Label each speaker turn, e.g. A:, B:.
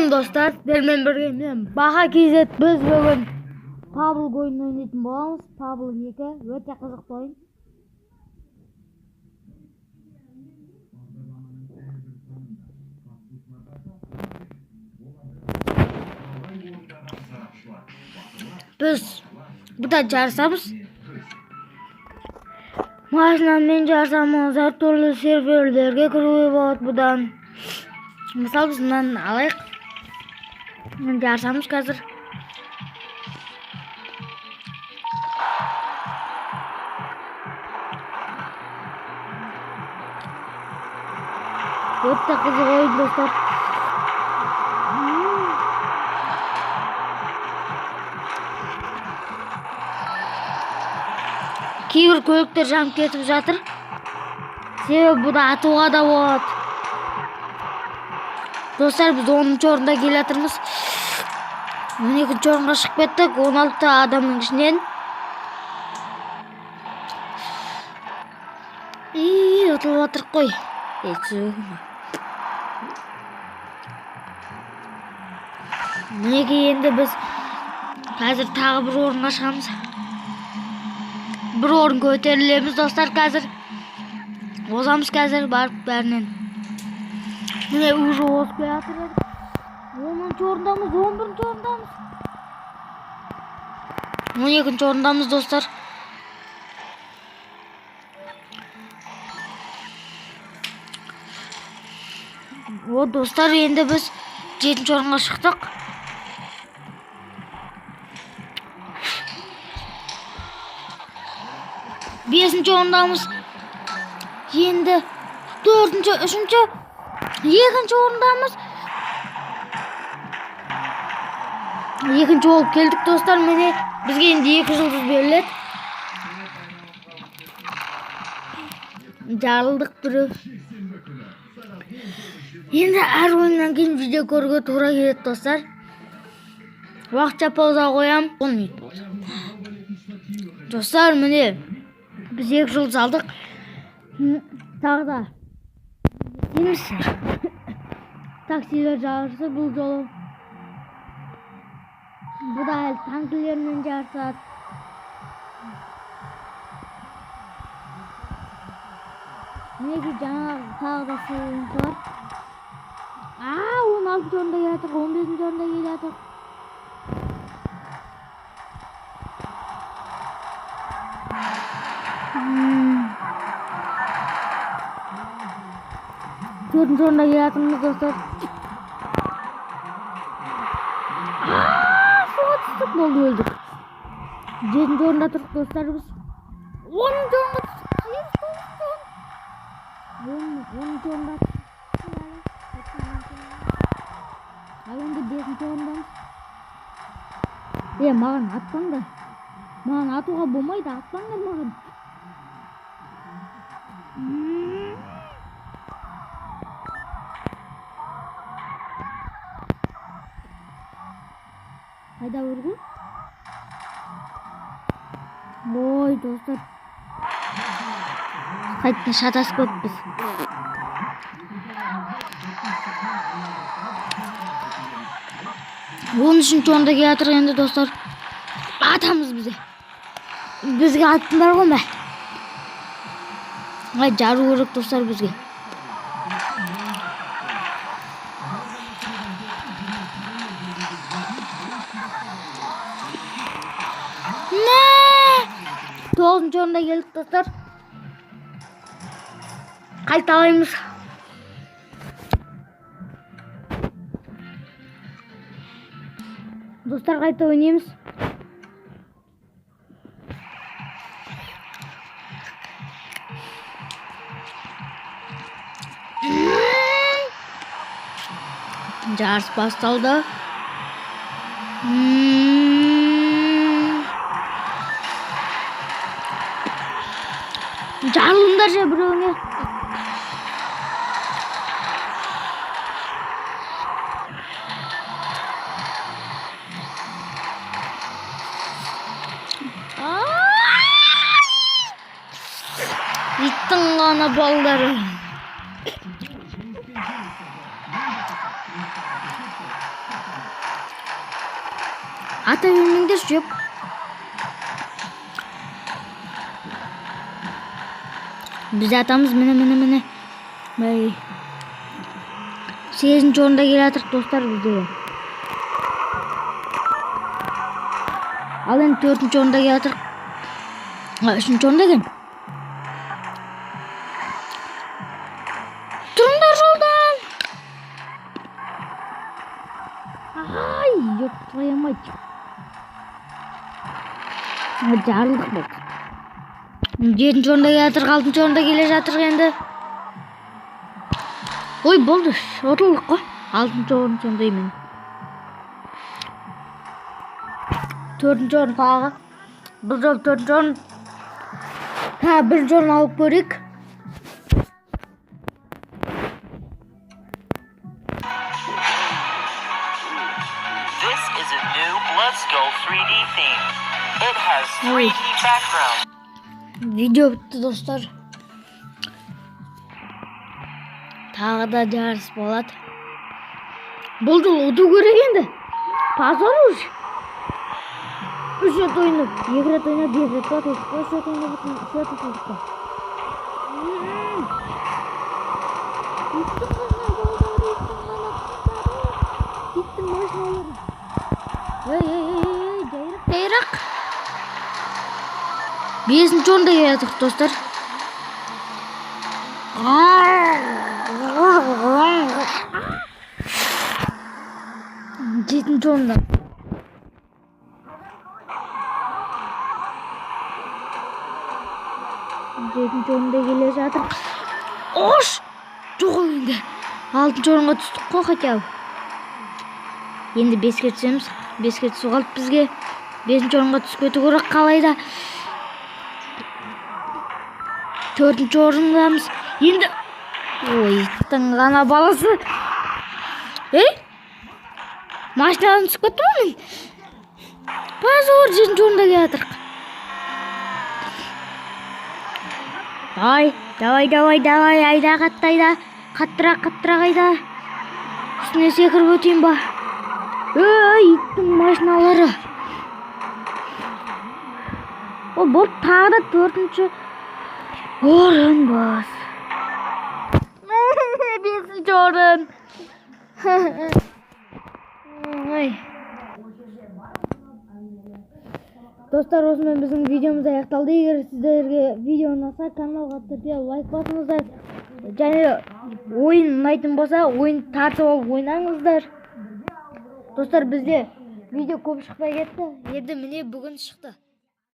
A: Selam dostlar, sizlerle birlikte Baha KZ biz bugün Pablo oyununu oynayıp boğamız. Pablo 2 öte kızıklı oyun. Biz bu da çağırsamız maaşından ben çağırsamız her türlü serverlerge kırıyor budan. Misal biz bundan alayık. Çağırsamız hazır. Öte kızık oyun dostlar. Кейбір көліктер жанып кетіп жатыр. Себебі бұда атуға да болады. Достар, біз 10-ші орында келе жатырмыз. 12-ші орынға шығып кеттік, 16 адамның ішінен. Ұтылып жатырық қой. Мінекей енді біз қазір тағы бір орынға шығамыз. Bir orun көтерілеміз достар қазір. Озамыз қазір барып бәрінен. Міне уже озып келе жатыр. 10-ші орындамыз, 11-ші орындамыз. 12-ші орындамыз достар. О достар, енді біз 7-ші орынға шықтық. Бесінші орындамыз. Енді 4-ші, 3-ші, 2-ші орындамыз. 2-ші болып келдік достар. Міне бізге енді 2 жұлдыз беріледі. Жарылдық бірі. Енді әр ойыннан кейін видео көруге тура келеді достар. Уақытша пауза қоям. 10 минут болды. Достар, міне biz 2 жұлдыз алдық. Тағы да демеші. Таксилер жарысы бұл жолы. Бұл да әлі танкілермен жарысады. Неге жаңағы тағы да сыйын бар. 16-ші орында келе жатыр, 15-ші орында келе жатыр. Төртінші орында келе жатырмыз достар. Суға түстік, болды өлдік. 7-ші орында тұрдық достар біз. 10-ші орында түстік. 10-ші орында түстік. Ал енді 5-ші орындамыз. Маған атпаңдар. Маған атуға болмайды, атпаңдар маған. Қайда өргін? Ой, достар. Қайтын шатасып көппіз. Оның үшін орында келе жатыр енді достар. Атамыз бізе. Бізге аттыңдар ғой ма? Жару керек достар бізге. Тоғызыншы орында келдік достар. Қайталаймыз. Достар, қайта ойнаймыз. Жарыс басталды. Жарылыңдар же біреуіңе. Иттің ғана балдары. Ата бермеңдерші жоқ. Біз атамыз міне. Бай. 8-ші орында келе жатырық достар бізде. Ал енді 4-ші орында келе жатырық. 3-ші орында екен. Тұрыңдар жолдан. Ай, жоқ қоймайды. Жарылдық болды. 7-ші орында келе жатырық, 6-ші орында келе жатырық енді. Ой, болды, отылдық қой. 6-ші орын сондаймын. 4-ші орын тағы. Бұл жол 4-ші орын. 1-ші орын алып көрейік.
B: This is a new Let's Go 3D theme. It has 3D background.
A: Видео бітті достар. Тағы да жарыс болады. Бұл жол ұту керек енді. Позор уж. 3 рет ойнап, 2 рет ойнап, 1 рет ұтылдық. 3 рет ойнап, 2 рет ұтылдық. Иттің машиналары. Жайрақ. 5-ші орында келе жатырық достар. 7-ші орында. 7-ші орында келе жатырық. Ош! Жоқ енді. 6-ші орынға түстік қой хотя бы. Енді 5-ке түсеміз. 5-ке түсу қалды бізге. 5-ші орынға түсіп кету керек қалайда. 4-ші орындамыз. Енді ой, ғана баласы. Машинадан түсіп кеттім мен. Позор, 7-ші орында келе жатырық. Давай, айда қаттайда. Қаттырақ айда. Үстіне секіріп өтейін ба. Иттің машиналары. Ол бұл тағы да 4-ші орын бас. 5-ші орын. Достар, осымен біздің видеомыз аяқталды. Егер сіздерге видео ұнаса, каналға түрде лайк басыңыздар. Және ойын ұнайтын болса, ойын тартып алып ойнаңыздар. Достар, бізде видео көп шықпай кетті. Енді міне бүгін шықты.